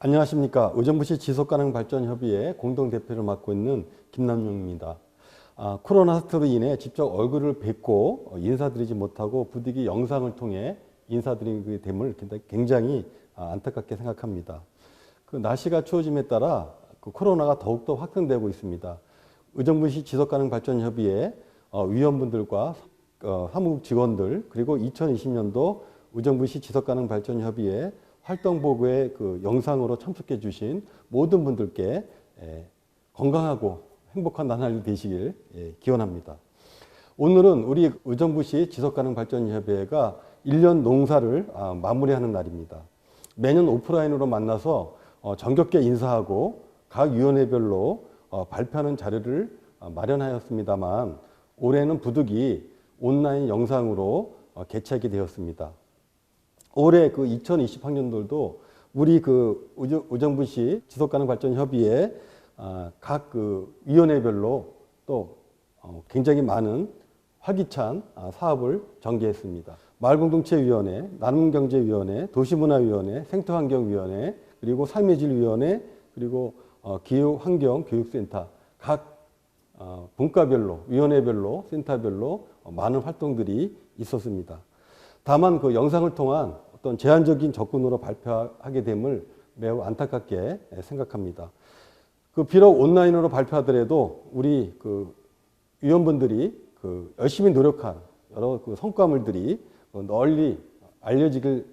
안녕하십니까. 의정부시 지속가능발전협의회 공동대표를 맡고 있는 김남용입니다. 코로나 사태로 인해 직접 얼굴을 뵙고 인사드리지 못하고 부득이 영상을 통해 인사드리게 됨을 굉장히 안타깝게 생각합니다. 그 날씨가 추워짐에 따라 그 코로나가 더욱더 확산되고 있습니다. 의정부시 지속가능발전협의회 위원분들과 사무국 직원들 그리고 2020년도 의정부시 지속가능발전협의회 활동보고에 그 영상으로 참석해 주신 모든 분들께 건강하고 행복한 나날이 되시길 기원합니다. 오늘은 우리 의정부시 지속가능발전협의회가 1년 농사를 마무리하는 날입니다. 매년 오프라인으로 만나서 정겹게 인사하고 각 위원회별로 발표하는 자료를 마련하였습니다만 올해는 부득이 온라인 영상으로 개최하게 되었습니다. 올해 그 2020학년들도 우리 그 의정부시 지속가능발전협의회 각 그 위원회별로 또 굉장히 많은 활기찬 사업을 전개했습니다. 마을공동체위원회, 나눔경제위원회, 도시문화위원회, 생태환경위원회, 그리고 삶의질위원회, 그리고 기후환경교육센터 각 분과별로, 위원회별로, 센터별로 많은 활동들이 있었습니다. 다만 그 영상을 통한 어떤 제한적인 접근으로 발표하게 됨을 매우 안타깝게 생각합니다. 그 비록 온라인으로 발표하더라도 우리 그 위원분들이 그 열심히 노력한 여러 그 성과물들이 널리 알려지길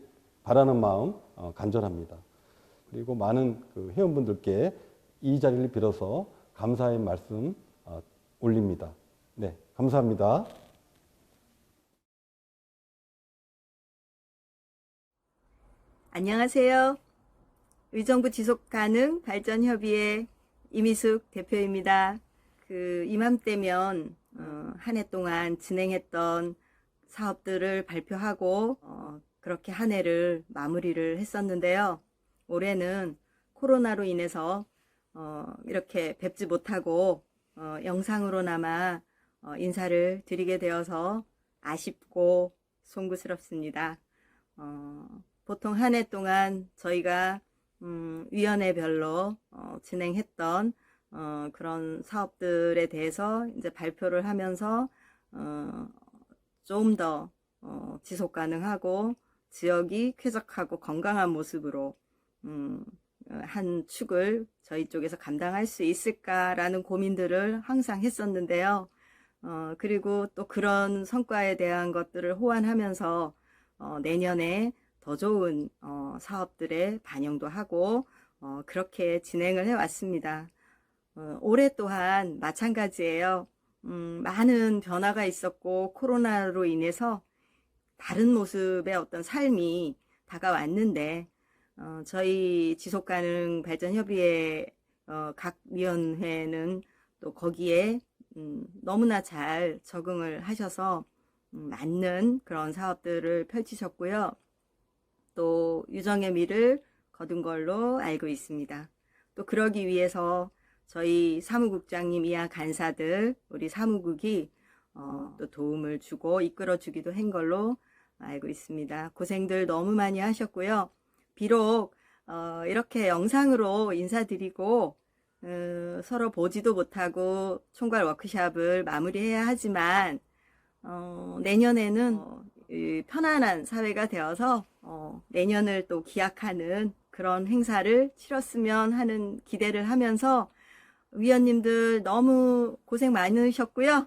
바라는 마음 간절합니다. 그리고 많은 그 회원분들께 이 자리를 빌어서 감사의 말씀 올립니다. 네, 감사합니다. 안녕하세요. 의정부 지속가능발전협의회 이미숙 대표입니다. 그 이맘때면 한 해 동안 진행했던 사업들을 발표하고 그렇게 한 해를 마무리를 했었는데요. 올해는 코로나로 인해서 이렇게 뵙지 못하고 영상으로나마 인사를 드리게 되어서 아쉽고 송구스럽습니다. 보통 한 해 동안 저희가 위원회별로 진행했던 그런 사업들에 대해서 이제 발표를 하면서 좀 더 지속 가능하고 지역이 쾌적하고 건강한 모습으로 한 축을 저희 쪽에서 감당할 수 있을까라는 고민들을 항상 했었는데요. 그리고 또 그런 성과에 대한 것들을 호환하면서 내년에 더 좋은 사업들에 반영도 하고 그렇게 진행을 해왔습니다. 올해 또한 마찬가지예요. 많은 변화가 있었고 코로나로 인해서 다른 모습의 어떤 삶이 다가왔는데 저희 지속가능발전협의회 각 위원회는 또 거기에 너무나 잘 적응을 하셔서 맞는 그런 사업들을 펼치셨고요. 또 유정의 미를 거둔 걸로 알고 있습니다. 또 그러기 위해서 저희 사무국장님 이하 간사들 우리 사무국이 또 도움을 주고 이끌어 주기도 한 걸로 알고 있습니다. 고생들 너무 많이 하셨고요. 비록 이렇게 영상으로 인사드리고 서로 보지도 못하고 총괄 워크숍을 마무리해야 하지만 내년에는 편안한 사회가 되어서 내년을 또 기약하는 그런 행사를 치렀으면 하는 기대를 하면서 위원님들 너무 고생 많으셨고요.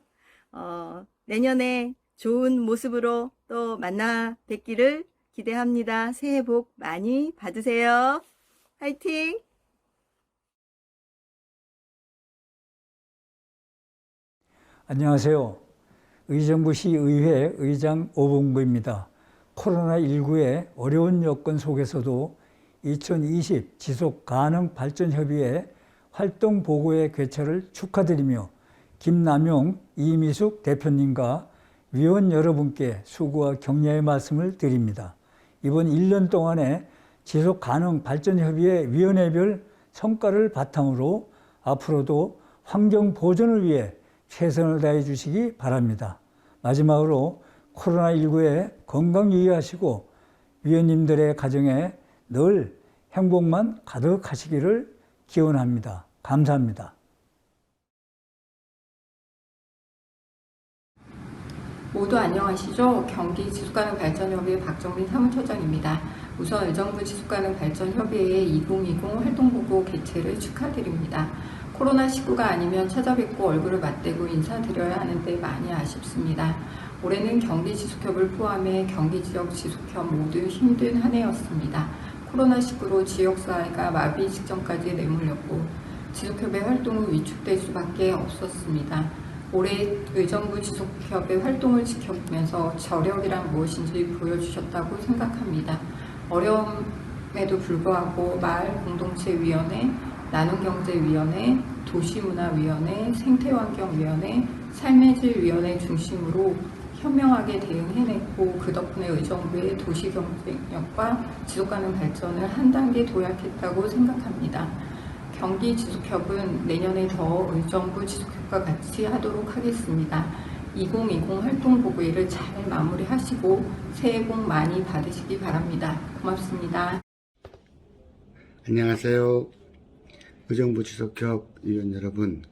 내년에 좋은 모습으로 또 만나 뵙기를 기대합니다. 새해 복 많이 받으세요. 화이팅! 안녕하세요. 의정부시 의회 의장 오봉구입니다. 코로나19의 어려운 여건 속에서도 2020 지속가능발전협의회 활동보고회 개최를 축하드리며 김남용, 이미숙 대표님과 위원 여러분께 수고와 격려의 말씀을 드립니다. 이번 1년 동안의 지속가능발전협의회 위원회별 성과를 바탕으로 앞으로도 환경 보존을 위해 최선을 다해 주시기 바랍니다. 마지막으로 코로나19에 건강 유의하시고 위원님들의 가정에 늘 행복만 가득하시기를 기원합니다. 감사합니다. 모두 안녕하시죠? 경기 지속가능발전협의회 박정민 사무처장입니다. 우선 의정부 지속가능발전협의회 2020 활동보고 개최를 축하드립니다. 코로나19가 아니면 찾아뵙고 얼굴을 맞대고 인사드려야 하는데 많이 아쉽습니다. 올해는 경기 지속협을 포함해 경기 지역 지속협 모두 힘든 한 해였습니다. 코로나19로 지역사회가 마비 직전까지 내몰렸고 지속협의 활동은 위축될 수밖에 없었습니다. 올해 의정부 지속협의 활동을 지켜보면서 저력이란 무엇인지 보여주셨다고 생각합니다. 어려움에도 불구하고 마을공동체위원회, 나눔경제위원회, 도시문화위원회, 생태환경위원회, 삶의질위원회 중심으로 현명하게 대응해냈고 그 덕분에 의정부의 도시경쟁력과 지속가능 발전을 한 단계 도약했다고 생각합니다. 경기 지속협은 내년에 더 의정부 지속협과 같이 하도록 하겠습니다. 2020 활동보고회를 잘 마무리하시고 새해 복 많이 받으시기 바랍니다. 고맙습니다. 안녕하세요. 의정부 지속협 위원 여러분,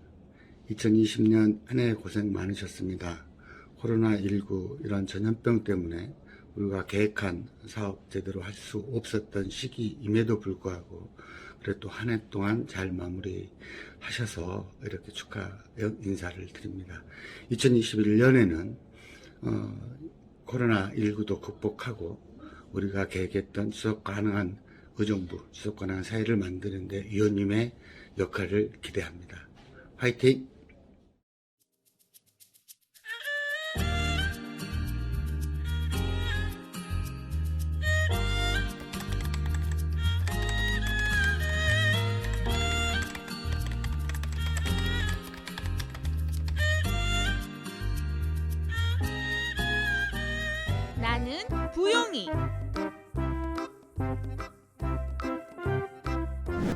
2020년 한 해 고생 많으셨습니다. 코로나19 이런 전염병 때문에 우리가 계획한 사업 제대로 할 수 없었던 시기임에도 불구하고 그래도 한 해 동안 잘 마무리하셔서 이렇게 축하 인사를 드립니다. 2021년에는 코로나19도 극복하고 우리가 계획했던 지속 가능한 의정부, 지속 가능한 사회를 만드는 데 위원님의 역할을 기대합니다. 화이팅! 나는 부용이.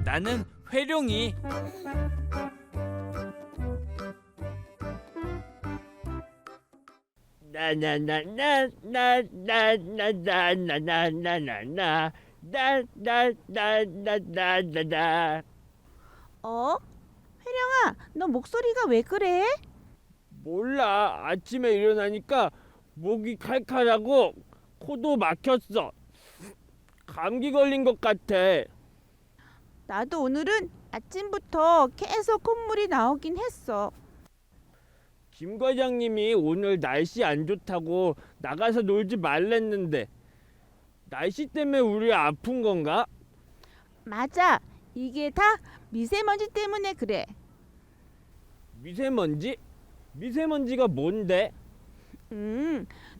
나는 회룡이. 나나나나나나나나나나나나나나나나나. 회령아, 너 목소리가 왜 그래? 몰라. 아침에 일어나니까 목이 칼칼하고 코도 막혔어. 감기 걸린 것 같아. 나도 오늘은 아침부터 계속 콧물이 나오긴 했어. 김 과장님이 오늘 날씨 안 좋다고 나가서 놀지 말랬는데 날씨 때문에 우리 아픈 건가? 맞아. 이게 다 미세먼지 때문에 그래. 미세먼지? 미세먼지가 뭔데?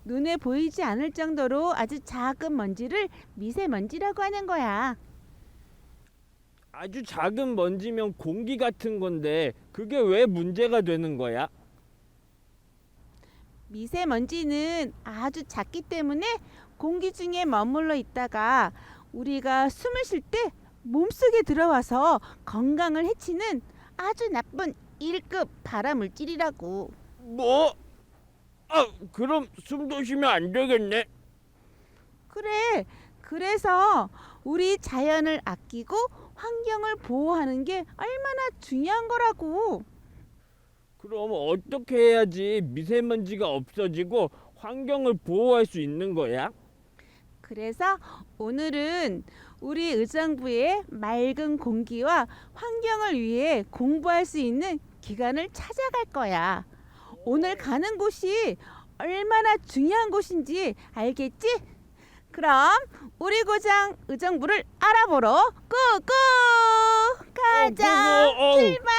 눈에 보이지 않을 정도로 아주 작은 먼지를 미세먼지라고 하는 거야. 아주 작은 먼지면 공기 같은 건데 그게 왜 문제가 되는 거야? 미세먼지는 아주 작기 때문에 공기 중에 머물러 있다가 우리가 숨을 쉴 때 몸속에 들어와서 건강을 해치는 아주 나쁜 1급 발암물질이라고. 뭐? 그럼 숨도 쉬면 안 되겠네. 그래. 그래서 우리 자연을 아끼고 환경을 보호하는 게 얼마나 중요한 거라고. 그럼 어떻게 해야지 미세먼지가 없어지고 환경을 보호할 수 있는 거야? 그래서 오늘은 우리 의정부의 맑은 공기와 환경을 위해 공부할 수 있는 기관을 찾아갈 거야. 오늘 가는 곳이 얼마나 중요한 곳인지 알겠지? 그럼 우리 고장 의정부를 알아보러 꾹꾹 가자. 출발.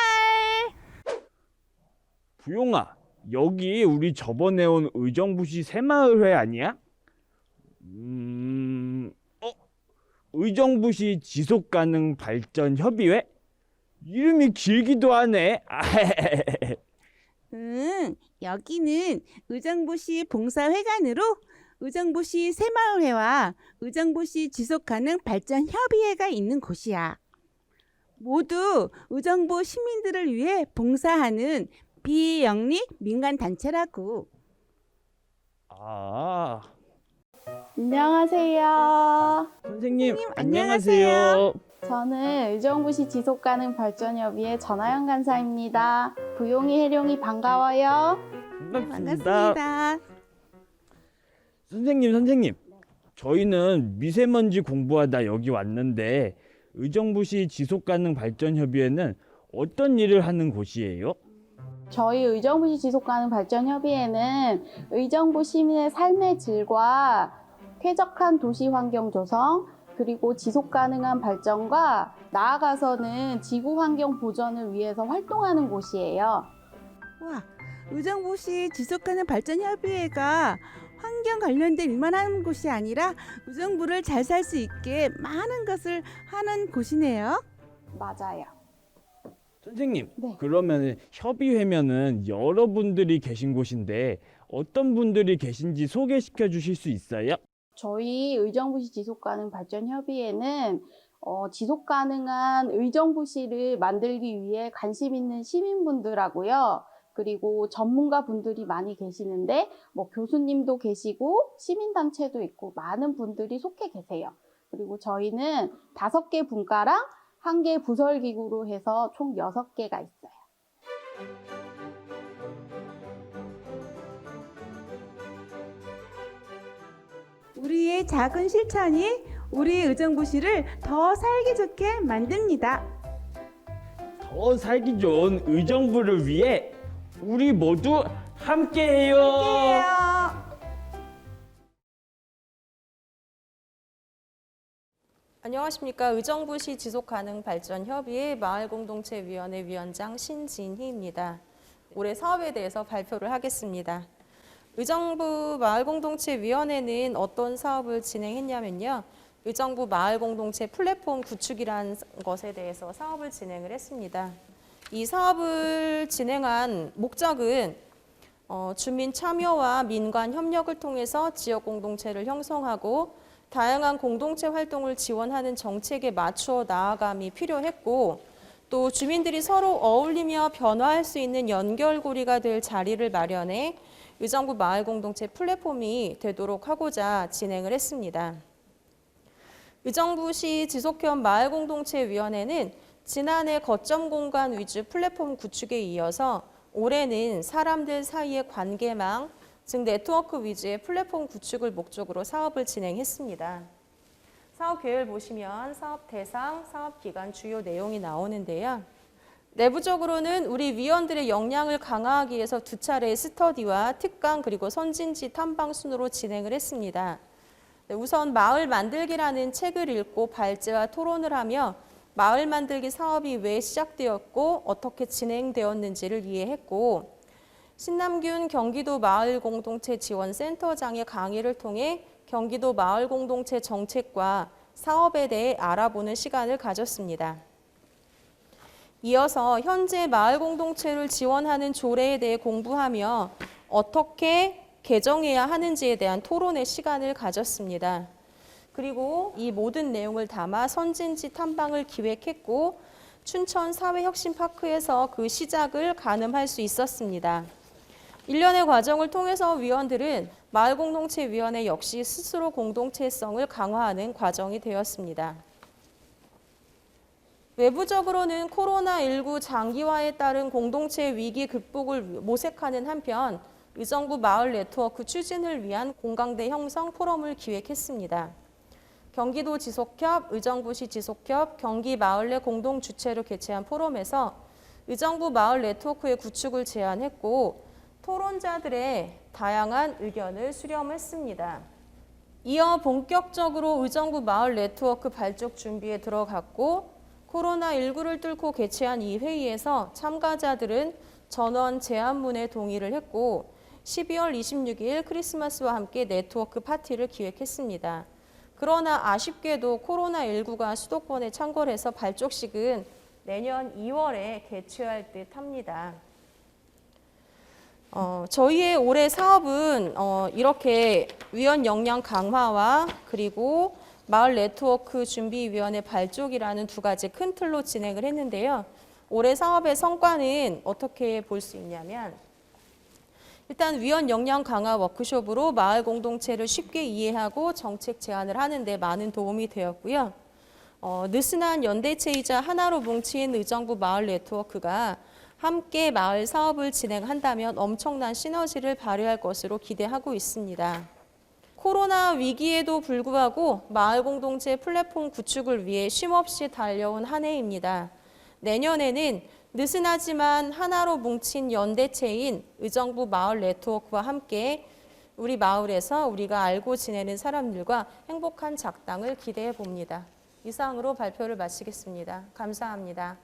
부용아, 여기 우리 저번에 온 의정부시 새마을회 아니야? 의정부시 지속가능발전협의회? 이름이 길기도 하네. 여기는 의정부시 봉사회관으로 의정부시 새마을회와 의정부시 지속가능발전협의회가 있는 곳이야. 모두 의정부 시민들을 위해 봉사하는 비영리 민간단체라고. 안녕하세요. 선생님 안녕하세요. 안녕하세요. 저는 의정부시 지속가능발전협의회 전하영 간사입니다. 부용이 해룡이 반가워요. 반갑습니다. 반갑습니다. 선생님. 저희는 미세먼지 공부하다 여기 왔는데 의정부시 지속가능발전협의회는 어떤 일을 하는 곳이에요? 저희 의정부시 지속가능발전협의회는 의정부 시민의 삶의 질과 쾌적한 도시 환경 조성, 그리고 지속가능한 발전과 나아가서는 지구 환경 보전을 위해서 활동하는 곳이에요. 와, 의정부시 지속가능 발전 협의회가 환경 관련된 일만 하는 곳이 아니라 의정부를 잘 살 수 있게 많은 것을 하는 곳이네요. 맞아요. 선생님, 네. 그러면 협의회면은 여러분들이 계신 곳인데 어떤 분들이 계신지 소개시켜 주실 수 있어요? 저희 의정부시 지속가능발전협의회는 지속가능한 의정부시를 만들기 위해 관심 있는 시민분들하고요. 그리고 전문가 분들이 많이 계시는데 교수님도 계시고 시민단체도 있고 많은 분들이 속해 계세요. 그리고 저희는 5개 분과랑 1개 부설기구로 해서 총 6개가 있어요. 우리의 작은 실천이 우리 의정부시를 더 살기 좋게 만듭니다. 더 살기 좋은 의정부를 위해 우리 모두 함께해요. 안녕하십니까. 의정부시 지속가능발전협의회 마을공동체위원회 위원장 신진희입니다. 올해 사업에 대해서 발표를 하겠습니다. 의정부 마을공동체위원회는 어떤 사업을 진행했냐면요. 의정부 마을공동체 플랫폼 구축이라는 것에 대해서 사업을 진행을 했습니다. 이 사업을 진행한 목적은 주민 참여와 민관 협력을 통해서 지역 공동체를 형성하고 다양한 공동체 활동을 지원하는 정책에 맞추어 나아감이 필요했고, 또 주민들이 서로 어울리며 변화할 수 있는 연결고리가 될 자리를 마련해 의정부 마을공동체 플랫폼이 되도록 하고자 진행을 했습니다. 의정부시 지속형 마을공동체위원회는 지난해 거점 공간 위주 플랫폼 구축에 이어서 올해는 사람들 사이의 관계망, 즉 네트워크 위주의 플랫폼 구축을 목적으로 사업을 진행했습니다. 사업 계획을 보시면 사업 대상, 사업 기간, 주요 내용이 나오는데요. 내부적으로는 우리 위원들의 역량을 강화하기 위해서 2차례의 스터디와 특강 그리고 선진지 탐방 순으로 진행을 했습니다. 우선 마을 만들기라는 책을 읽고 발제와 토론을 하며 마을 만들기 사업이 왜 시작되었고 어떻게 진행되었는지를 이해했고, 신남균 경기도 마을공동체지원센터장의 강의를 통해 경기도 마을공동체 정책과 사업에 대해 알아보는 시간을 가졌습니다. 이어서 현재 마을공동체를 지원하는 조례에 대해 공부하며 어떻게 개정해야 하는지에 대한 토론의 시간을 가졌습니다. 그리고 이 모든 내용을 담아 선진지 탐방을 기획했고 춘천 사회혁신파크에서 그 시작을 가늠할 수 있었습니다. 일련의 과정을 통해서 위원들은 마을공동체위원회 역시 스스로 공동체성을 강화하는 과정이 되었습니다. 외부적으로는 코로나19 장기화에 따른 공동체 위기 극복을 모색하는 한편 의정부 마을 네트워크 추진을 위한 공강대 형성 포럼을 기획했습니다. 경기도 지속협, 의정부시 지속협, 경기 마을 내 공동 주최로 개최한 포럼에서 의정부 마을 네트워크의 구축을 제안했고 토론자들의 다양한 의견을 수렴했습니다. 이어 본격적으로 의정부 마을 네트워크 발족 준비에 들어갔고 코로나19를 뚫고 개최한 이 회의에서 참가자들은 전원 제안문에 동의를 했고 12월 26일 크리스마스와 함께 네트워크 파티를 기획했습니다. 그러나 아쉽게도 코로나19가 수도권에 창궐해서 발족식은 내년 2월에 개최할 듯합니다. 저희의 올해 사업은 이렇게 위원 역량 강화와 그리고 마을 네트워크 준비위원회 발족이라는 2가지 큰 틀로 진행을 했는데요. 올해 사업의 성과는 어떻게 볼 수 있냐면 일단 위원 역량 강화 워크숍으로 마을 공동체를 쉽게 이해하고 정책 제안을 하는 데 많은 도움이 되었고요. 느슨한 연대체이자 하나로 뭉친 의정부 마을 네트워크가 함께 마을 사업을 진행한다면 엄청난 시너지를 발휘할 것으로 기대하고 있습니다. 코로나 위기에도 불구하고 마을 공동체 플랫폼 구축을 위해 쉼없이 달려온 한 해입니다. 내년에는 느슨하지만 하나로 뭉친 연대체인 의정부 마을 네트워크와 함께 우리 마을에서 우리가 알고 지내는 사람들과 행복한 작당을 기대해 봅니다. 이상으로 발표를 마치겠습니다. 감사합니다.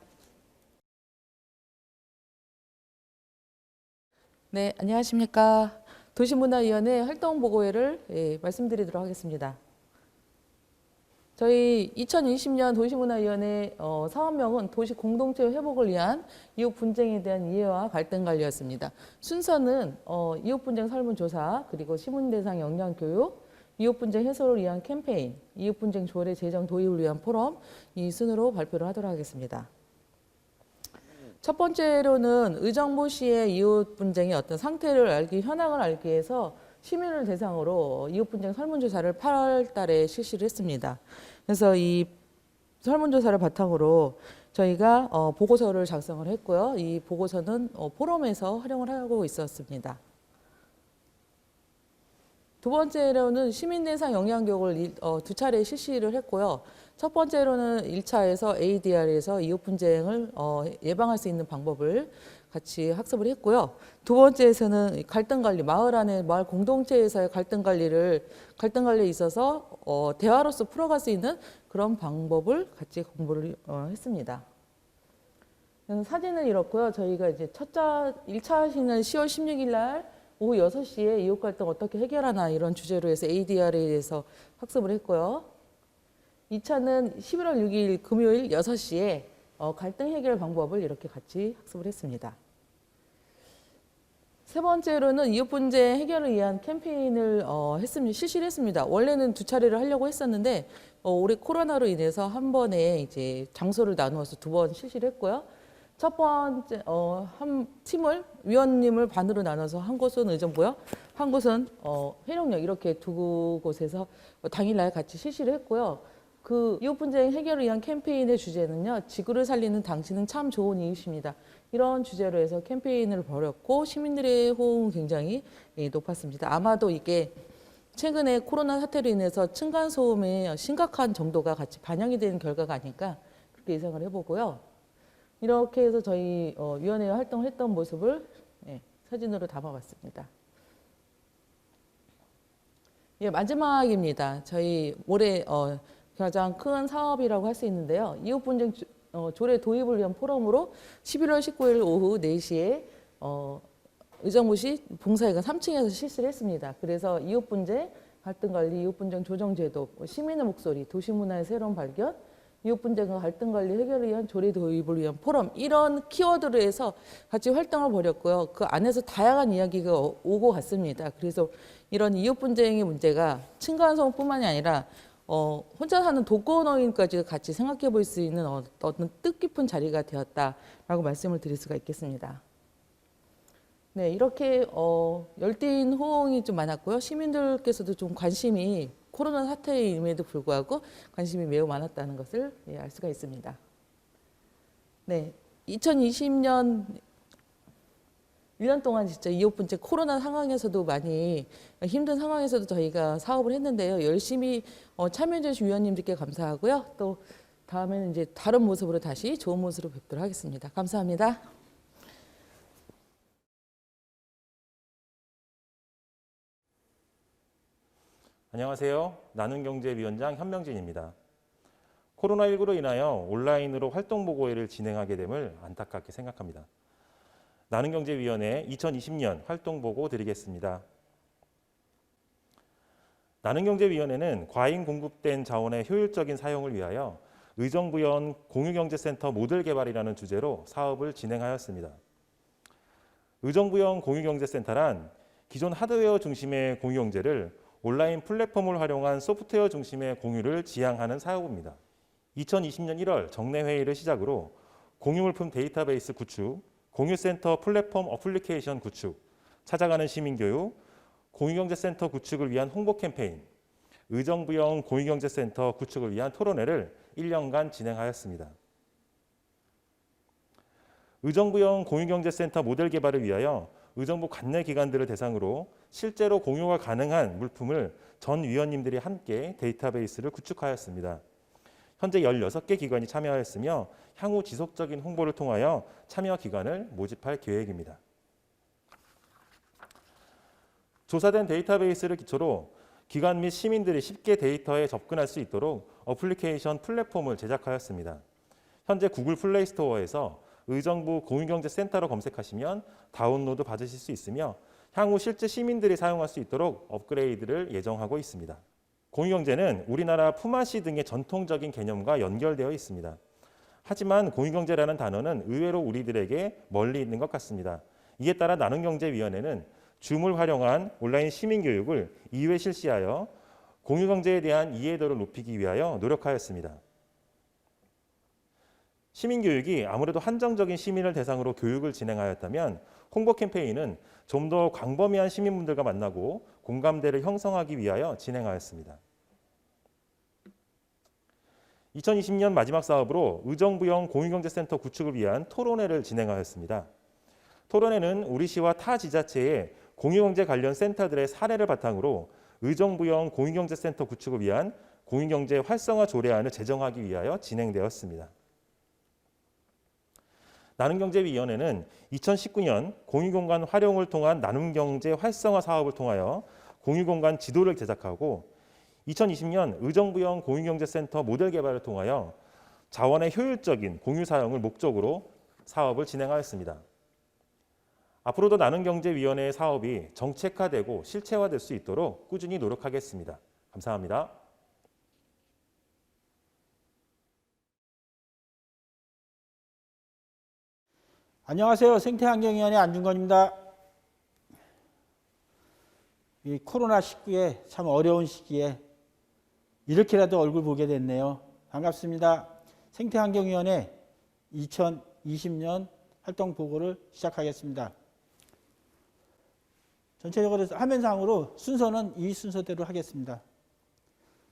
네, 안녕하십니까. 도시문화위원회 활동보고회를 말씀드리도록 하겠습니다. 저희 2020년 도시문화위원회 사업명은 도시 공동체 회복을 위한 이웃 분쟁에 대한 이해와 갈등 관리였습니다. 순서는 이웃 분쟁 설문조사, 그리고 시민 대상 역량 교육, 이웃 분쟁 해소를 위한 캠페인, 이웃 분쟁 조례 제정 도입을 위한 포럼, 이 순으로 발표를 하도록 하겠습니다. 첫 번째로는 의정부시의 이웃 분쟁의 어떤 상태를 현황을 알기 위해서 시민을 대상으로 이웃 분쟁 설문조사를 8월 달에 실시를 했습니다. 그래서 이 설문조사를 바탕으로 저희가 보고서를 작성을 했고요. 이 보고서는 포럼에서 활용을 하고 있었습니다. 두 번째로는 시민 대상 역량교육을 두 차례 실시를 했고요. 첫 번째로는 1차에서 ADR에서 이웃 분쟁을 예방할 수 있는 방법을 같이 학습을 했고요. 두 번째에서는 갈등 관리, 마을 안에 마을 공동체에서의 갈등 관리에 있어서 대화로서 풀어갈 수 있는 그런 방법을 같이 공부를 했습니다. 사진은 이렇고요. 저희가 이제 1차 시는 10월 16일 날 오후 6시에 이웃 갈등 어떻게 해결하나 이런 주제로 해서 ADR에 대해서 학습을 했고요. 2차는 11월 6일 금요일 6시에 갈등 해결 방법을 이렇게 같이 학습을 했습니다. 세 번째로는 이웃 분쟁 해결을 위한 캠페인을 실시를 했습니다. 원래는 두 차례를 하려고 했었는데 올해 코로나로 인해서 한 번에 이제 장소를 나누어서 두 번 실시를 했고요. 첫 번째 한 팀을 위원님을 반으로 나눠서 한 곳은 의정부요, 한 곳은 회룡역 이렇게 두 곳에서 당일날 같이 실시를 했고요. 그 이웃 분쟁 해결을 위한 캠페인의 주제는요, 지구를 살리는 당신은 참 좋은 이웃입니다. 이런 주제로 해서 캠페인을 벌였고 시민들의 호응은 굉장히 높았습니다. 아마도 이게 최근에 코로나 사태로 인해서 층간 소음의 심각한 정도가 같이 반영이 되는 결과가 아닐까 그렇게 예상을 해보고요. 이렇게 해서 저희 위원회 활동을 했던 모습을 사진으로 담아봤습니다. 마지막입니다. 저희 올해 가장 큰 사업이라고 할 수 있는데요. 이웃 분쟁 조례 도입을 위한 포럼으로 11월 19일 오후 4시에 의정부시 봉사회관 3층에서 실시를 했습니다. 그래서 이웃 분쟁, 갈등 관리, 이웃 분쟁 조정 제도, 시민의 목소리, 도시문화의 새로운 발견, 이웃 분쟁과 갈등 관리 해결을 위한 조례 도입을 위한 포럼, 이런 키워드로 해서 같이 활동을 벌였고요. 그 안에서 다양한 이야기가 오고 갔습니다. 그래서 이런 이웃 분쟁의 문제가 층간소음뿐만이 아니라 혼자 사는 독거노인까지 같이 생각해 볼 수 있는 어떤 뜻깊은 자리가 되었다라고 말씀을 드릴 수가 있겠습니다. 네, 이렇게 열띤 호응이 좀 많았고요. 시민들께서도 좀 관심이 코로나 사태임에도 불구하고 관심이 매우 많았다는 것을 알 수가 있습니다. 네, 2020년 1년 동안 진짜 이웃 분쟁 코로나 상황에서도 많이 힘든 상황에서도 저희가 사업을 했는데요. 열심히 참여해 주신 위원님들께 감사하고요. 또 다음에는 이제 다른 모습으로 다시 좋은 모습으로 뵙도록 하겠습니다. 감사합니다. 안녕하세요. 나눔경제위원장 현명진입니다. 코로나19로 인하여 온라인으로 활동보고회를 진행하게 됨을 안타깝게 생각합니다. 나눔경제위원회 2020년 활동보고 드리겠습니다. 나눔경제위원회는 과잉 공급된 자원의 효율적인 사용을 위하여 의정부연 공유경제센터 모델 개발이라는 주제로 사업을 진행하였습니다. 의정부연 공유경제센터란 기존 하드웨어 중심의 공유경제를 온라인 플랫폼을 활용한 소프트웨어 중심의 공유를 지향하는 사업입니다. 2020년 1월 정례회의를 시작으로 공유물품 데이터베이스 구축, 공유센터 플랫폼 어플리케이션 구축, 찾아가는 시민교육, 공유경제센터 구축을 위한 홍보 캠페인, 의정부형 공유경제센터 구축을 위한 토론회를 1년간 진행하였습니다. 의정부형 공유경제센터 모델 개발을 위하여 의정부 관내 기관들을 대상으로 실제로 공유가 가능한 물품을 전 위원님들이 함께 데이터베이스를 구축하였습니다. 현재 16개 기관이 참여하였으며 향후 지속적인 홍보를 통하여 참여 기관을 모집할 계획입니다. 조사된 데이터베이스를 기초로 기관 및 시민들이 쉽게 데이터에 접근할 수 있도록 어플리케이션 플랫폼을 제작하였습니다. 현재 구글 플레이 스토어에서 의정부 공유경제센터로 검색하시면 다운로드 받으실 수 있으며 향후 실제 시민들이 사용할 수 있도록 업그레이드를 예정하고 있습니다. 공유경제는 우리나라 품앗이 등의 전통적인 개념과 연결되어 있습니다. 하지만 공유경제라는 단어는 의외로 우리들에게 멀리 있는 것 같습니다. 이에 따라 나눔경제위원회는 줌을 활용한 온라인 시민교육을 2회 실시하여 공유경제에 대한 이해도를 높이기 위하여 노력하였습니다. 시민교육이 아무래도 한정적인 시민을 대상으로 교육을 진행하였다면 홍보 캠페인은 좀 더 광범위한 시민분들과 만나고 공감대를 형성하기 위하여 진행하였습니다. 2020년 마지막 사업으로 의정부형 공유경제센터 구축을 위한 토론회를 진행하였습니다. 토론회는 우리시와 타 지자체의 공유경제 관련 센터들의 사례를 바탕으로 의정부형 공유경제센터 구축을 위한 공유경제 활성화 조례안을 제정하기 위하여 진행되었습니다. 나눔경제위원회는 2019년 공유공간 활용을 통한 나눔경제 활성화 사업을 통하여 공유공간 지도를 제작하고 2020년 의정부형 공유경제센터 모델 개발을 통하여 자원의 효율적인 공유 사용을 목적으로 사업을 진행하였습니다. 앞으로도 나눔경제위원회의 사업이 정책화되고 실체화될 수 있도록 꾸준히 노력하겠습니다. 감사합니다. 안녕하세요. 생태환경위원회 안중건입니다. 이 코로나19에 참 어려운 시기에 이렇게라도 얼굴 보게 됐네요. 반갑습니다. 생태환경위원회 2020년 활동 보고를 시작하겠습니다. 전체적으로 화면상으로 순서는 이 순서대로 하겠습니다.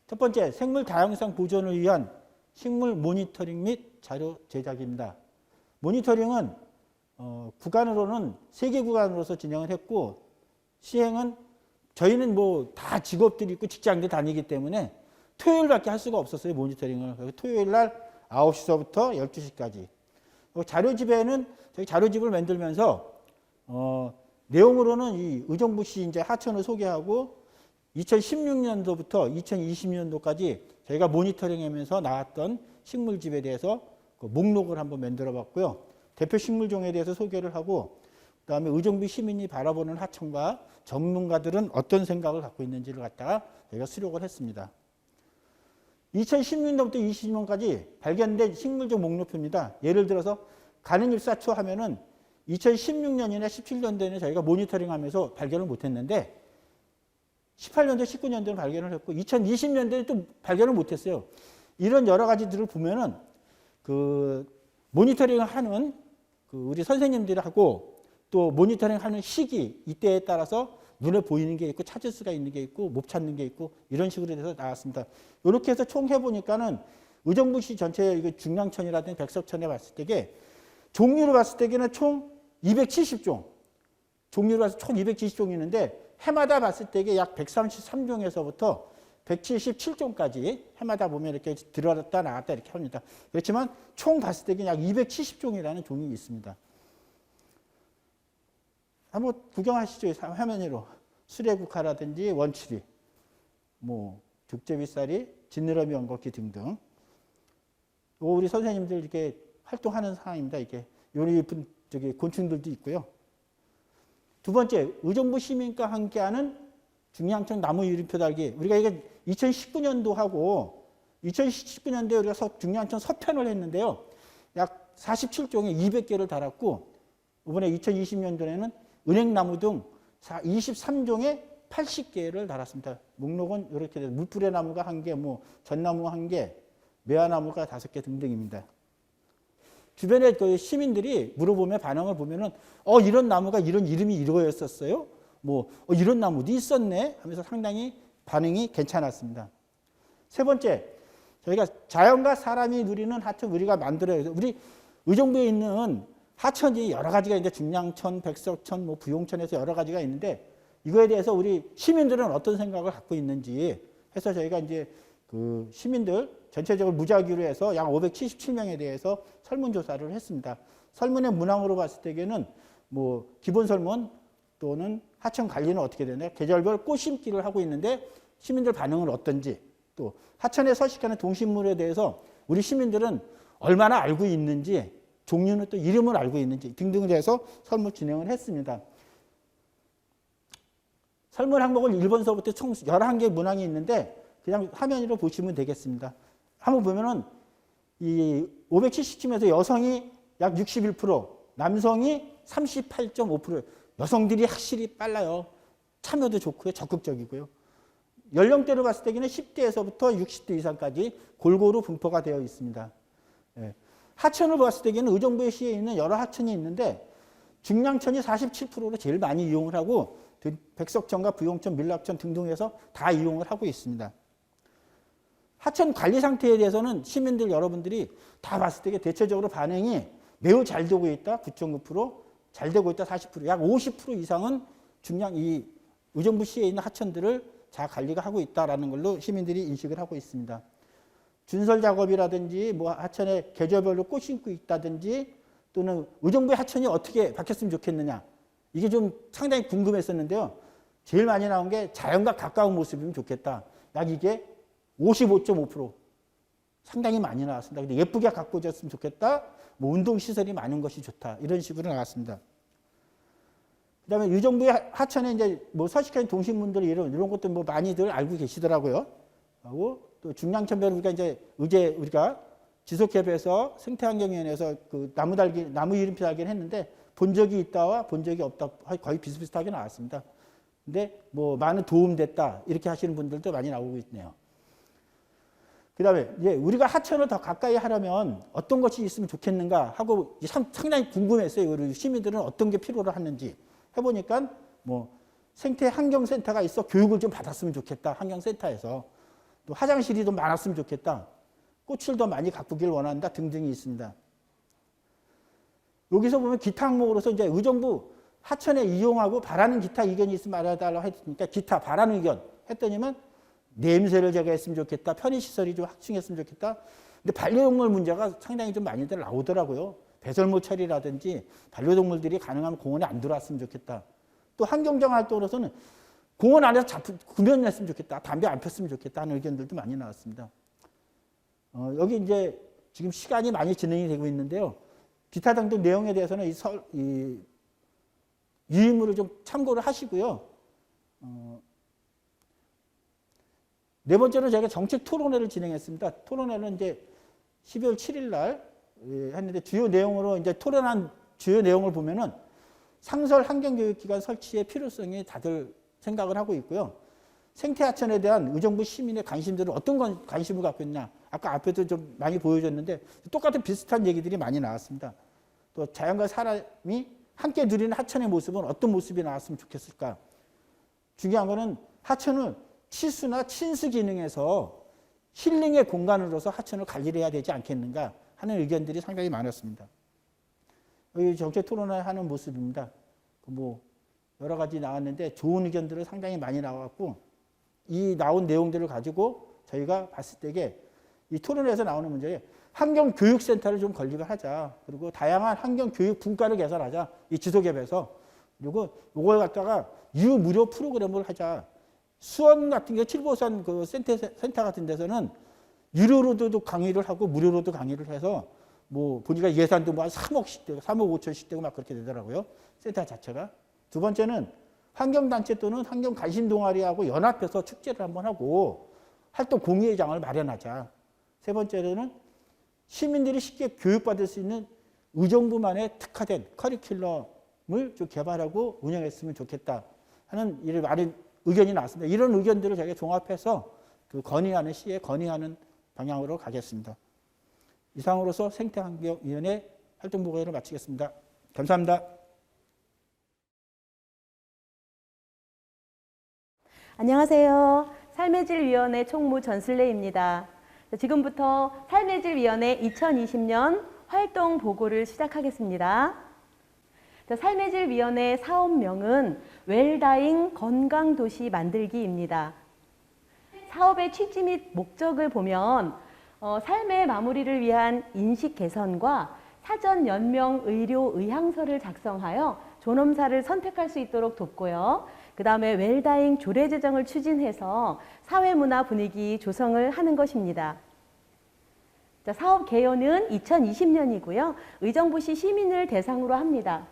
첫 번째, 생물 다양성 보존을 위한 식물 모니터링 및 자료 제작입니다. 모니터링은 구간으로는 3개 구간으로서 진행을 했고 시행은 저희는 뭐 다 직업들이 있고 직장들 다니기 때문에 토요일밖에 할 수가 없었어요. 모니터링을. 그래서 토요일 날 9시서부터 12시까지. 자료집에는 저희 자료집을 만들면서 내용으로는 이 의정부시 이제 하천을 소개하고 2016년도부터 2020년도까지 저희가 모니터링하면서 나왔던 식물집에 대해서 그 목록을 한번 만들어 봤고요. 대표 식물종에 대해서 소개를 하고 그다음에 의정부 시민이 바라보는 하천과 전문가들은 어떤 생각을 갖고 있는지를 갖다가 저희가 수록을 했습니다. 2016년부터 2020년까지 발견된 식물종 목록표입니다. 예를 들어서 가는잎사초 하면은 2016년이나 17년도에는 저희가 모니터링하면서 발견을 못했는데 18년도, 19년도에는 발견을 했고 2020년도에 또 발견을 못했어요. 이런 여러 가지들을 보면은 그 모니터링을 하는 그 우리 선생님들하고 또 모니터링하는 시기 이때에 따라서 눈에 보이는 게 있고 찾을 수가 있는 게 있고 못 찾는 게 있고 이런 식으로 돼서 나왔습니다. 이렇게 해서 총 해보니까는 의정부시 전체 이거 중량천이라든지 백석천에 봤을 때게 종류로 봤을 때에는 총 270종 종류로 봐서 총 270종이 있는데 해마다 봤을 때게 약 133종에서부터 177종까지 해마다 보면 이렇게 들어갔다 나갔다 이렇게 합니다. 그렇지만 총 봤을 때는 약 270종이라는 종이 있습니다. 한번 구경하시죠. 화면 위로. 수레국화라든지 원추리, 뭐 죽제비살이, 지느러미 엉겅퀴 등등. 우리 선생님들 이렇게 활동하는 상황입니다. 이게 요리 예쁜 저기 곤충들도 있고요. 두 번째, 의정부 시민과 함께하는 중량천 나무 유림표 달기. 우리가 이게 2019년도 하고 2019년도에 우리가 중량천 서편을 했는데요. 약 47종에 200개를 달았고 이번에 2020년도에는 은행나무 등 23종에 80개를 달았습니다. 목록은 이렇게 돼서 물뿌레 나무가 1개, 뭐 전나무 1개, 매화나무가 5개 등등입니다. 주변에 그 시민들이 물어보면 반응을 보면은 이런 나무가 이런 이름이 이거였었어요. 이런 나무도 있었네 하면서 상당히 반응이 괜찮았습니다. 세 번째, 저희가 자연과 사람이 누리는 하천 우리가 만들어야 돼요. 우리 의정부에 있는 하천이 여러 가지가 있는데 중량천, 백석천, 부용천에서 여러 가지가 있는데 이거에 대해서 우리 시민들은 어떤 생각을 갖고 있는지 해서 저희가 이제 그 시민들 전체적으로 무작위로 해서 약 577명에 대해서 설문조사를 했습니다. 설문의 문항으로 봤을 때에는 기본 설문 또는 하천 관리는 어떻게 되냐, 계절별 꽃 심기를 하고 있는데 시민들 반응은 어떤지, 또 하천에 서식하는 동식물에 대해서 우리 시민들은 얼마나 알고 있는지, 종류는 또 이름을 알고 있는지 등등을 해서 설문 진행을 했습니다. 설문 항목을 1번서부터 총 11개 문항이 있는데 그냥 화면 위로 보시면 되겠습니다. 한번 보면은 이 570층에서 여성이 약 61%, 남성이 38.5%, 여성들이 확실히 빨라요. 참여도 좋고요, 적극적이고요. 연령대로 봤을 때는 10대에서부터 60대 이상까지 골고루 분포가 되어 있습니다. 예. 하천을 봤을 때는 의정부 시에 있는 여러 하천이 있는데 중량천이 47%로 제일 많이 이용을 하고 백석천과 부용천, 밀락천 등등해서 다 이용을 하고 있습니다. 하천 관리 상태에 대해서는 시민들 여러분들이 다 봤을 때 대체적으로 반응이 매우 잘 되고 있다 9.9%, 잘 되고 있다 40%, 약 50% 이상은 이 의정부 시에 있는 하천들을 잘 관리가 하고 있다라는 걸로 시민들이 인식을 하고 있습니다. 준설 작업이라든지 하천에 계절별로 꽃 심고 있다든지 또는 의정부의 하천이 어떻게 바뀌었으면 좋겠느냐, 이게 좀 상당히 궁금했었는데요. 제일 많이 나온 게 자연과 가까운 모습이면 좋겠다. 약 이게 55.5%, 상당히 많이 나왔습니다. 근데 예쁘게 가꾸어졌으면 좋겠다. 운동시설이 많은 것이 좋다. 이런 식으로 나왔습니다. 그 다음에 의정부의 하천에 이제 서식하는 동식물들 이런 것도 많이들 알고 계시더라고요. 하고 또 중량천별 우리가 지속협에서 생태환경위원회에서 그 나무 이름표 달기를 했는데 본 적이 있다와 본 적이 없다 거의 비슷비슷하게 나왔습니다. 근데 많은 도움됐다 이렇게 하시는 분들도 많이 나오고 있네요. 그 다음에 이제 우리가 하천을 더 가까이 하려면 어떤 것이 있으면 좋겠는가 하고 상당히 궁금했어요. 우리 시민들은 어떤 게 필요로 하는지 해보니까 생태환경센터가 있어 교육을 좀 받았으면 좋겠다. 환경센터에서 또 화장실이 좀 많았으면 좋겠다. 꽃을 더 많이 가꾸길 원한다 등등이 있습니다. 여기서 보면 기타 항목으로서 이제 의정부 하천에 이용하고 바라는 기타 의견이 있으면 말해달라고 했으니까 기타 바라는 의견 했더니만 냄새를 제거했으면 좋겠다. 편의시설이 좀 확충했으면 좋겠다. 근데 반려동물 문제가 상당히 좀 많이들 나오더라고요. 배설물 처리라든지 반려동물들이 가능하면 공원에 안 들어왔으면 좋겠다. 또 환경정 활동으로서는 공원 안에서 구면을 했으면 좋겠다. 담배 안 폈으면 좋겠다 하는 의견들도 많이 나왔습니다. 여기 이제 지금 시간이 많이 진행이 되고 있는데요. 기타 등등 내용에 대해서는 이 유인물을 좀 참고를 하시고요. 네 번째로 저희가 정책 토론회를 진행했습니다. 토론회는 이제 12월 7일 날 했는데 주요 내용으로 이제 토론한 주요 내용을 보면은 상설 환경교육기관 설치의 필요성이 다들 생각을 하고 있고요. 생태하천에 대한 의정부 시민의 관심들은 어떤 관심을 갖고 있냐. 아까 앞에도 좀 많이 보여줬는데 똑같은 비슷한 얘기들이 많이 나왔습니다. 또 자연과 사람이 함께 누리는 하천의 모습은 어떤 모습이 나왔으면 좋겠을까. 중요한 거는 하천은 치수나 친수 기능에서 힐링의 공간으로서 하천을 관리를 해야 되지 않겠는가 하는 의견들이 상당히 많았습니다. 여기 정책 토론회 하는 모습입니다. 여러 가지 나왔는데 좋은 의견들을 상당히 많이 나왔고 이 나온 내용들을 가지고 저희가 봤을 때에 이 토론회에서 나오는 문제에 환경교육센터를 좀 건립을 하자. 그리고 다양한 환경교육 분과를 개설하자. 이 지속협에서. 그리고 이걸 갖다가 유무료 프로그램을 하자. 수원 같은 경우 칠보산 그 센터 같은 데서는 유료로도 강의를 하고 무료로도 강의를 해서 보니까 예산도 한 3억씩 되고 3억 5천씩 되고 막 그렇게 되더라고요. 센터 자체가. 두 번째는 환경단체 또는 환경 관심 동아리하고 연합해서 축제를 한번 하고 활동 공유회장을 마련하자. 세 번째로는 시민들이 쉽게 교육받을 수 있는 의정부만의 특화된 커리큘럼을 좀 개발하고 운영했으면 좋겠다 하는 이런 많은 의견이 나왔습니다. 이런 의견들을 저희가 종합해서 그 건의하는 시에 건의하는 방향으로 가겠습니다. 이상으로서 생태환경위원회 활동 보고회를 마치겠습니다. 감사합니다. 안녕하세요. 삶의 질 위원회 총무 전슬래입니다. 지금부터 삶의 질 위원회 2020년 활동 보고를 시작하겠습니다. 삶의 질 위원회 사업명은 웰다잉 건강도시 만들기입니다. 사업의 취지 및 목적을 보면 삶의 마무리를 위한 인식 개선과 사전 연명 의료 의향서를 작성하여 존엄사를 선택할 수 있도록 돕고요. 그 다음에 웰다잉 조례 제정을 추진해서 사회문화 분위기 조성을 하는 것입니다. 자, 사업 개요는 2020년이고요. 의정부시 시민을 대상으로 합니다.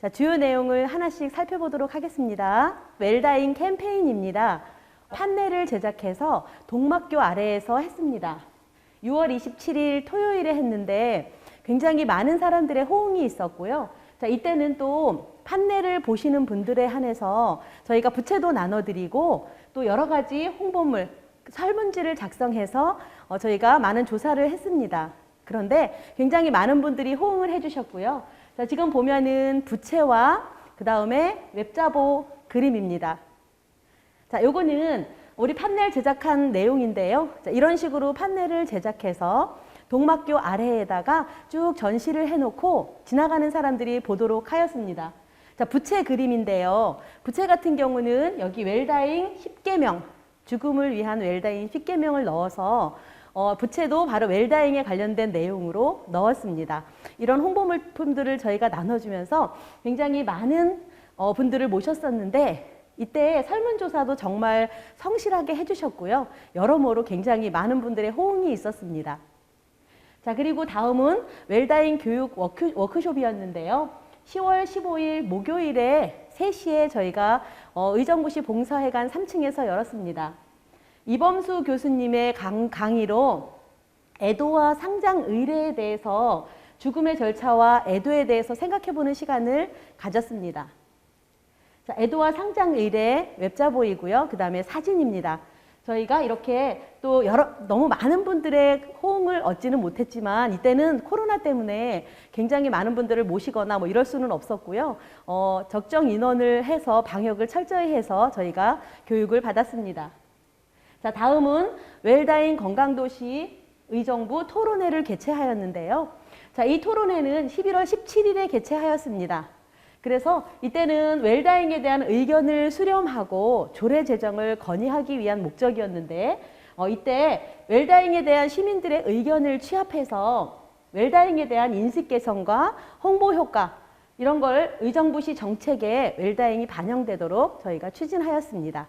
자, 주요 내용을 하나씩 살펴보도록 하겠습니다. 웰다잉 캠페인입니다. 판넬을 제작해서 동막교 아래에서 했습니다. 6월 27일 토요일에 했는데 굉장히 많은 사람들의 호응이 있었고요. 자, 이때는 또 판넬을 보시는 분들에 한해서 저희가 부채도 나눠드리고 또 여러 가지 홍보물, 설문지를 작성해서 저희가 많은 조사를 했습니다. 그런데 굉장히 많은 분들이 호응을 해주셨고요. 자, 지금 보면은 부채와 그 다음에 웹자보 그림입니다. 자, 요거는 우리 판넬 제작한 내용인데요. 자, 이런 식으로 판넬을 제작해서 동막교 아래에다가 쭉 전시를 해놓고 지나가는 사람들이 보도록 하였습니다. 자, 부채 그림인데요. 부채 같은 경우는 여기 웰다잉 10계명, 죽음을 위한 웰다잉 10계명을 넣어서 부채도 바로 웰다잉에 관련된 내용으로 넣었습니다. 이런 홍보물품들을 저희가 나눠주면서 굉장히 많은 분들을 모셨었는데 이때 설문조사도 정말 성실하게 해주셨고요. 여러모로 굉장히 많은 분들의 호응이 있었습니다. 자, 그리고 다음은 웰다잉 교육 워크숍이었는데요. 10월 15일 목요일에 3시에 저희가 의정부시 봉사회관 3층에서 열었습니다. 이범수 교수님의 강의로 애도와 상장 의례에 대해서 죽음의 절차와 애도에 대해서 생각해보는 시간을 가졌습니다. 자, 애도와 상장 의례 웹자보이고요. 그 다음에 사진입니다. 저희가 이렇게 또 너무 많은 분들의 호응을 얻지는 못했지만 이때는 코로나 때문에 굉장히 많은 분들을 모시거나 뭐 이럴 수는 없었고요. 적정 인원을 해서 방역을 철저히 해서 저희가 교육을 받았습니다. 자, 다음은 웰다잉 건강도시 의정부 토론회를 개최하였는데요. 자, 이 토론회는 11월 17일에 개최하였습니다. 그래서 이때는 웰다잉에 대한 의견을 수렴하고 조례 제정을 건의하기 위한 목적이었는데 이때 웰다잉에 대한 시민들의 의견을 취합해서 웰다잉에 대한 인식 개선과 홍보 효과 이런 걸 의정부시 정책에 웰다잉이 반영되도록 저희가 추진하였습니다.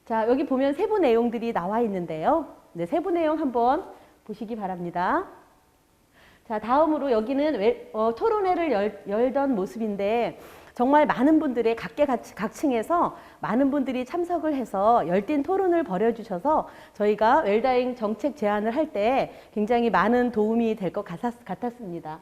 자, 여기 보면 세부 내용들이 나와 있는데요. 네, 세부 내용 한번 보시기 바랍니다. 자, 다음으로 여기는 토론회를 열던 모습인데 정말 많은 분들의 각층에서 많은 분들이 참석을 해서 열띤 토론을 벌여주셔서 저희가 웰다잉 정책 제안을 할 때 굉장히 많은 도움이 될 것 같았습니다.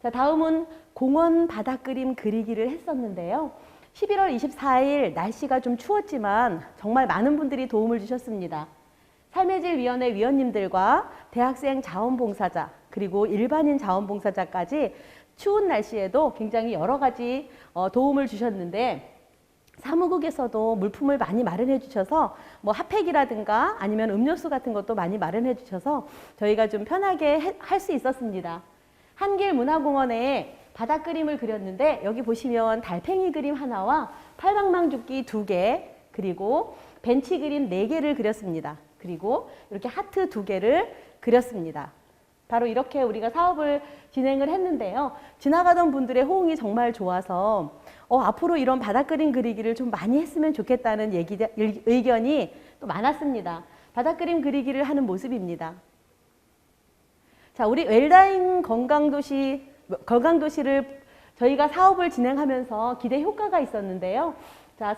자, 다음은 공원 바닥 그림 그리기를 했었는데요. 11월 24일 날씨가 좀 추웠지만 정말 많은 분들이 도움을 주셨습니다. 삶의 질 위원회 위원님들과 대학생 자원봉사자 그리고 일반인 자원봉사자까지 추운 날씨에도 굉장히 여러 가지 도움을 주셨는데 사무국에서도 물품을 많이 마련해 주셔서 뭐 핫팩이라든가 아니면 음료수 같은 것도 많이 마련해 주셔서 저희가 좀 편하게 할 수 있었습니다. 한길문화공원에 바닥 그림을 그렸는데 여기 보시면 달팽이 그림 하나와 팔방망죽기 2개 그리고 벤치 그림 4개를 그렸습니다. 그리고 이렇게 하트 2개를 그렸습니다. 바로 이렇게 우리가 사업을 진행을 했는데요. 지나가던 분들의 호응이 정말 좋아서 앞으로 이런 바닥 그림 그리기를 좀 많이 했으면 좋겠다는 의견이 또 많았습니다. 바닥 그림 그리기를 하는 모습입니다. 자, 우리 웰다잉 건강도시를 저희가 사업을 진행하면서 기대 효과가 있었는데요. 자,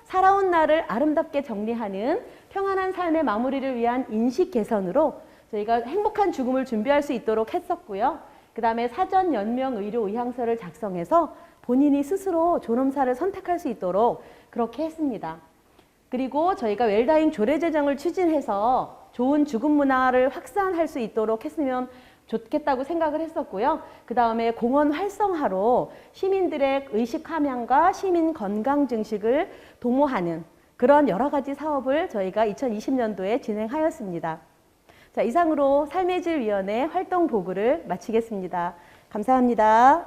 살아온 날을 아름답게 정리하는 평안한 삶의 마무리를 위한 인식 개선으로 저희가 행복한 죽음을 준비할 수 있도록 했었고요. 그 다음에 사전 연명 의료 의향서를 작성해서 본인이 스스로 존엄사를 선택할 수 있도록 그렇게 했습니다. 그리고 저희가 웰다잉 조례 제정을 추진해서 좋은 죽음 문화를 확산할 수 있도록 했으면 좋겠다고 생각을 했었고요. 그 다음에 공원 활성화로 시민들의 의식 함양과 시민 건강 증식을 도모하는 그런 여러 가지 사업을 저희가 2020년도에 진행하였습니다. 자, 이상으로 삶의 질 위원회 활동 보고를 마치겠습니다. 감사합니다.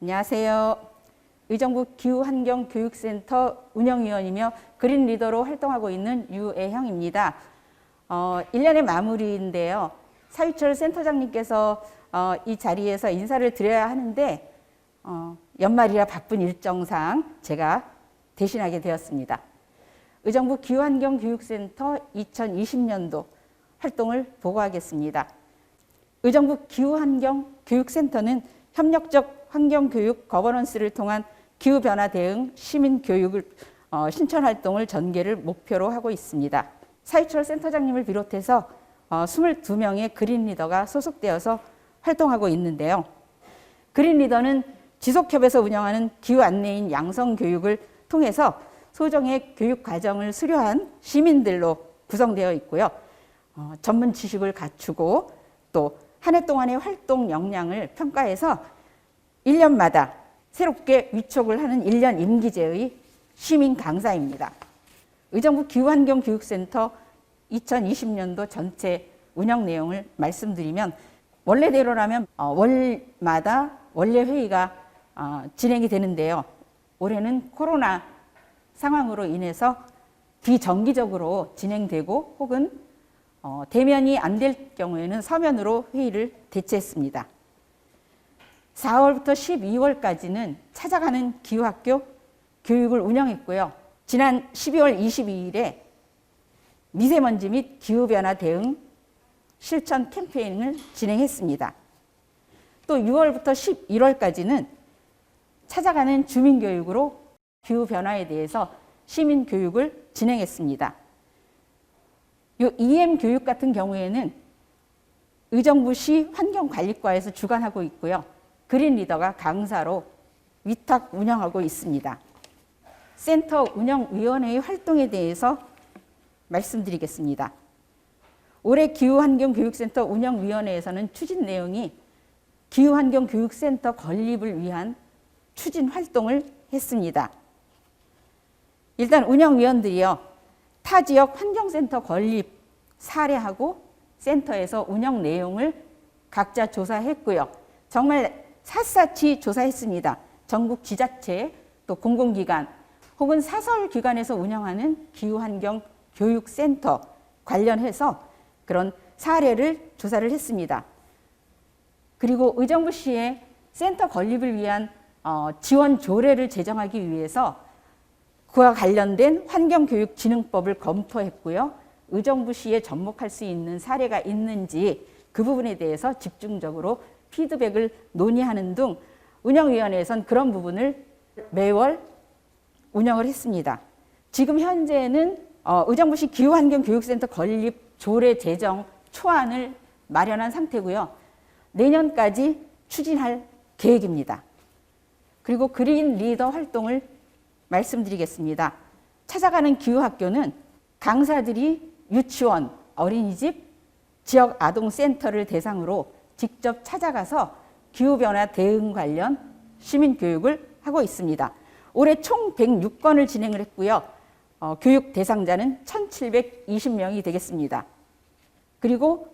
안녕하세요. 의정부 기후환경교육센터 운영위원이며 그린 리더로 활동하고 있는 유애형입니다. 1년의 마무리인데요. 사유철 센터장님께서 이 자리에서 인사를 드려야 하는데 연말이라 바쁜 일정상 제가 대신하게 되었습니다. 의정부 기후환경교육센터 2020년도 활동을 보고하겠습니다. 의정부 기후환경교육센터는 협력적 환경교육 거버넌스를 통한 기후변화 대응 시민교육을 신천활동을 전개를 목표로 하고 있습니다. 사유철 센터장님을 비롯해서 22명의 그린 리더가 소속되어서 활동하고 있는데요. 그린 리더는 지속협에서 운영하는 기후 안내인 양성 교육을 통해서 소정의 교육 과정을 수료한 시민들로 구성되어 있고요. 전문 지식을 갖추고 또 한 해 동안의 활동 역량을 평가해서 1년마다 새롭게 위촉을 하는 1년 임기제의 시민 강사입니다. 의정부 기후환경교육센터 2020년도 전체 운영 내용을 말씀드리면 원래대로라면 월마다 원래 회의가 진행이 되는데요. 올해는 코로나 상황으로 인해서 비정기적으로 진행되고 혹은 대면이 안 될 경우에는 서면으로 회의를 대체했습니다. 4월부터 12월까지는 찾아가는 기후학교 교육을 운영했고요. 지난 12월 22일에 미세먼지 및 기후변화 대응 실천 캠페인을 진행했습니다. 또 6월부터 11월까지는 찾아가는 주민교육으로 기후변화에 대해서 시민교육을 진행했습니다. 이 EM 교육 같은 경우에는 의정부시 환경관리과에서 주관하고 있고요. 그린 리더가 강사로 위탁 운영하고 있습니다. 센터 운영위원회의 활동에 대해서 말씀드리겠습니다. 올해 기후환경교육센터 운영위원회에서는 추진 내용이 기후환경교육센터 건립을 위한 추진 활동을 했습니다. 일단 운영위원들이요. 타 지역 환경센터 건립 사례하고 센터에서 운영 내용을 각자 조사했고요. 정말 샅샅이 조사했습니다. 전국 지자체 또 공공기관 혹은 사설기관에서 운영하는 기후환경교육센터 관련해서 그런 사례를 조사를 했습니다. 그리고 의정부시의 센터 건립을 위한 지원 조례를 제정하기 위해서 그와 관련된 환경교육진흥법을 검토했고요. 의정부시에 접목할 수 있는 사례가 있는지 그 부분에 대해서 집중적으로 피드백을 논의하는 등 운영위원회에선 그런 부분을 매월 운영을 했습니다. 지금 현재는 의정부시 기후환경교육센터 건립 조례 제정 초안을 마련한 상태고요. 내년까지 추진할 계획입니다. 그리고 그린 리더 활동을 말씀드리겠습니다. 찾아가는 기후학교는 강사들이 유치원, 어린이집, 지역 아동센터를 대상으로 직접 찾아가서 기후변화 대응 관련 시민교육을 하고 있습니다. 올해 총 106건을 진행을 했고요. 교육 대상자는 1,720명이 되겠습니다. 그리고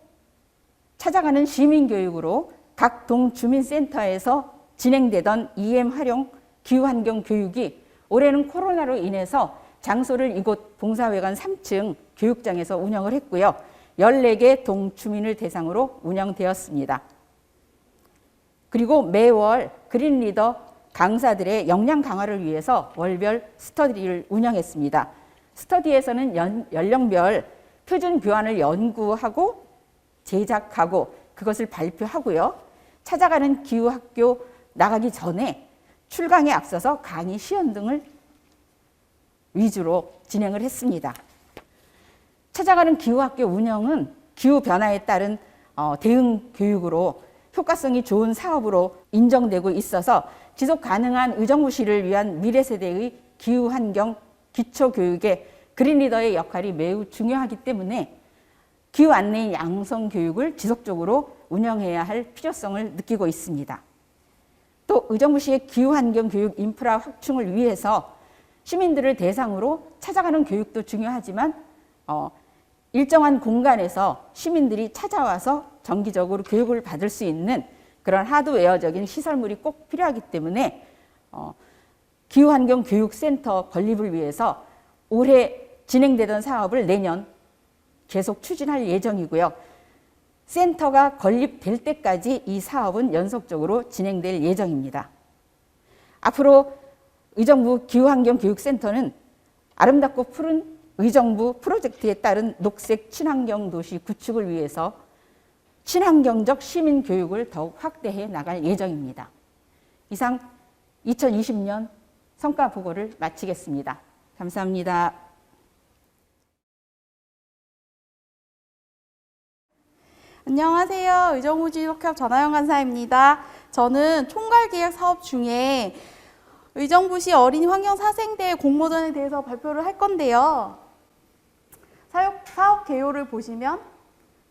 찾아가는 시민교육으로 각 동주민센터에서 진행되던 EM 활용 기후환경 교육이 올해는 코로나로 인해서 장소를 이곳 봉사회관 3층 교육장에서 운영을 했고요. 14개 동주민을 대상으로 운영되었습니다. 그리고 매월 그린 리더 강사들의 역량 강화를 위해서 월별 스터디를 운영했습니다. 스터디에서는 연령별 표준 교환을 연구하고 제작하고 그것을 발표하고요. 찾아가는 기후학교 나가기 전에 출강에 앞서서 강의 시연 등을 위주로 진행을 했습니다. 찾아가는 기후학교 운영은 기후변화에 따른 대응 교육으로 효과성이 좋은 사업으로 인정되고 있어서 지속 가능한 의정부시를 위한 미래 세대의 기후환경 기초교육에 그린리더의 역할이 매우 중요하기 때문에 기후 안내인 양성 교육을 지속적으로 운영해야 할 필요성을 느끼고 있습니다. 또 의정부시의 기후환경 교육 인프라 확충을 위해서 시민들을 대상으로 찾아가는 교육도 중요하지만 일정한 공간에서 시민들이 찾아와서 정기적으로 교육을 받을 수 있는 그런 하드웨어적인 시설물이 꼭 필요하기 때문에 기후환경 교육센터 건립을 위해서 올해 진행되던 사업을 내년 계속 추진할 예정이고요. 센터가 건립될 때까지 이 사업은 연속적으로 진행될 예정입니다. 앞으로 의정부 기후환경교육센터는 아름답고 푸른 의정부 프로젝트에 따른 녹색 친환경 도시 구축을 위해서 친환경적 시민 교육을 더욱 확대해 나갈 예정입니다. 이상 2020년 성과 보고를 마치겠습니다. 감사합니다. 안녕하세요. 의정부 지속협 전하영 간사입니다. 저는 총괄기획 사업 중에 의정부시 어린이 환경사생대 공모전에 대해서 발표를 할 건데요. 사업 개요를 보시면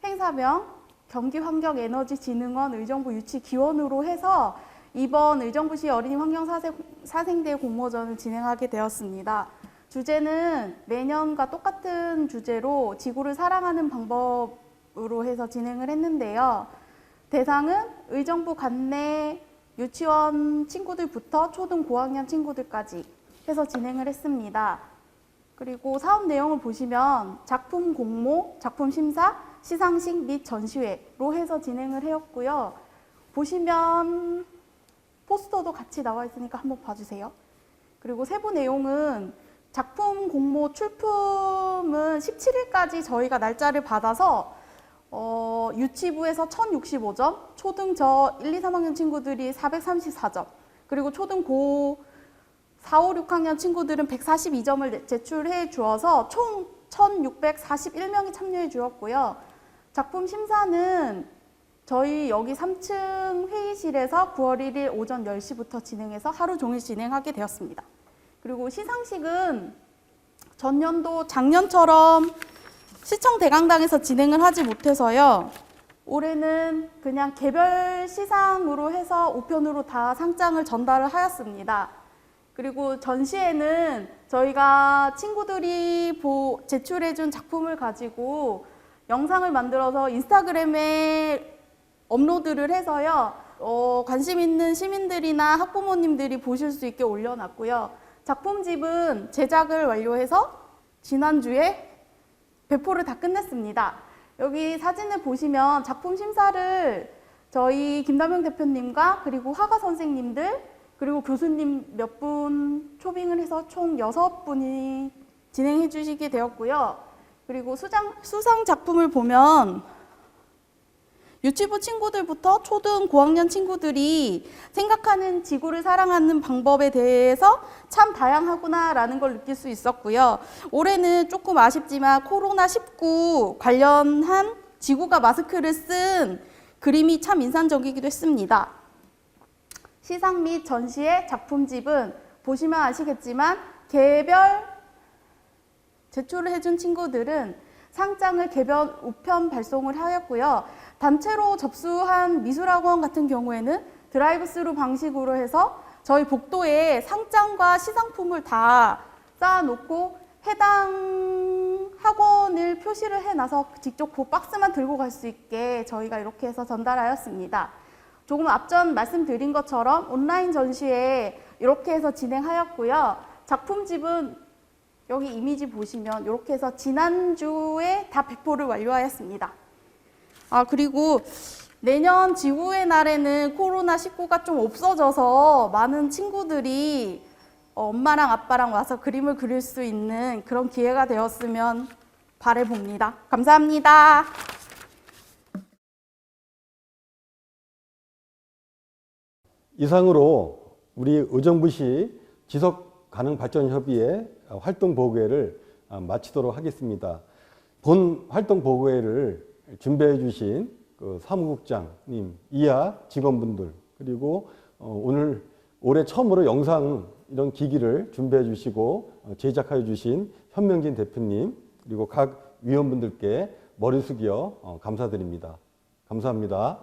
행사명, 경기환경에너지진흥원 의정부 유치 기원으로 해서 이번 의정부시 어린이 환경사생대 공모전을 진행하게 되었습니다. 주제는 매년과 똑같은 주제로 지구를 사랑하는 방법으로 해서 진행을 했는데요. 대상은 의정부 관내 유치원 친구들부터 초등 고학년 친구들까지 해서 진행을 했습니다. 그리고 사업 내용을 보시면 작품 공모, 작품 심사, 시상식 및 전시회로 해서 진행을 하였고요. 보시면 포스터도 같이 나와 있으니까 한번 봐주세요. 그리고 세부 내용은 작품 공모 출품은 17일까지 저희가 날짜를 받아서 유치부에서 1065점, 초등 저 1, 2, 3학년 친구들이 434점, 그리고 초등 고 4, 5, 6학년 친구들은 142점을 제출해 주어서 총 1641명이 참여해 주었고요. 작품 심사는 저희 여기 3층 회의실에서 9월 1일 오전 10시부터 진행해서 하루 종일 진행하게 되었습니다. 그리고 시상식은 전년도 작년처럼 시청 대강당에서 진행을 하지 못해서요. 올해는 그냥 개별 시상으로 해서 우편으로 다 상장을 전달을 하였습니다. 그리고 전시회는 저희가 친구들이 제출해준 작품을 가지고 영상을 만들어서 인스타그램에 업로드를 해서요. 관심 있는 시민들이나 학부모님들이 보실 수 있게 올려놨고요. 작품집은 제작을 완료해서 지난주에 배포를 다 끝냈습니다. 여기 사진을 보시면 작품 심사를 저희 김남영 대표님과 그리고 화가 선생님들 그리고 교수님 몇 분 초빙을 해서 총 6분이 진행해 주시게 되었고요. 그리고 수상 작품을 보면 유치부 친구들부터 초등 고학년 친구들이 생각하는 지구를 사랑하는 방법에 대해서 참 다양하구나라는 걸 느낄 수 있었고요. 올해는 조금 아쉽지만 코로나19 관련한 지구가 마스크를 쓴 그림이 참 인상적이기도 했습니다. 시상 및 전시의 작품집은 보시면 아시겠지만 개별 제출을 해준 친구들은 상장을 개별 우편 발송을 하였고요. 단체로 접수한 미술학원 같은 경우에는 드라이브스루 방식으로 해서 저희 복도에 상장과 시상품을 다 쌓아놓고 해당 학원을 표시를 해놔서 직접 그 박스만 들고 갈 수 있게 저희가 이렇게 해서 전달하였습니다. 조금 앞전 말씀드린 것처럼 온라인 전시회 이렇게 해서 진행하였고요. 작품집은 여기 이미지 보시면 이렇게 해서 지난주에 다 배포를 완료하였습니다. 그리고 내년 지구의 날에는 코로나19가 좀 없어져서 많은 친구들이 엄마랑 아빠랑 와서 그림을 그릴 수 있는 그런 기회가 되었으면 바라봅니다. 감사합니다. 이상으로 우리 의정부시 지속가능발전협의회 활동보고회를 마치도록 하겠습니다. 본 활동보고회를 준비해 주신 그 사무국장님, 이하 직원분들, 그리고 올해 처음으로 영상 이런 기기를 준비해 주시고 제작하여 주신 현명진 대표님 그리고 각 위원분들께 머리 숙여 감사드립니다. 감사합니다.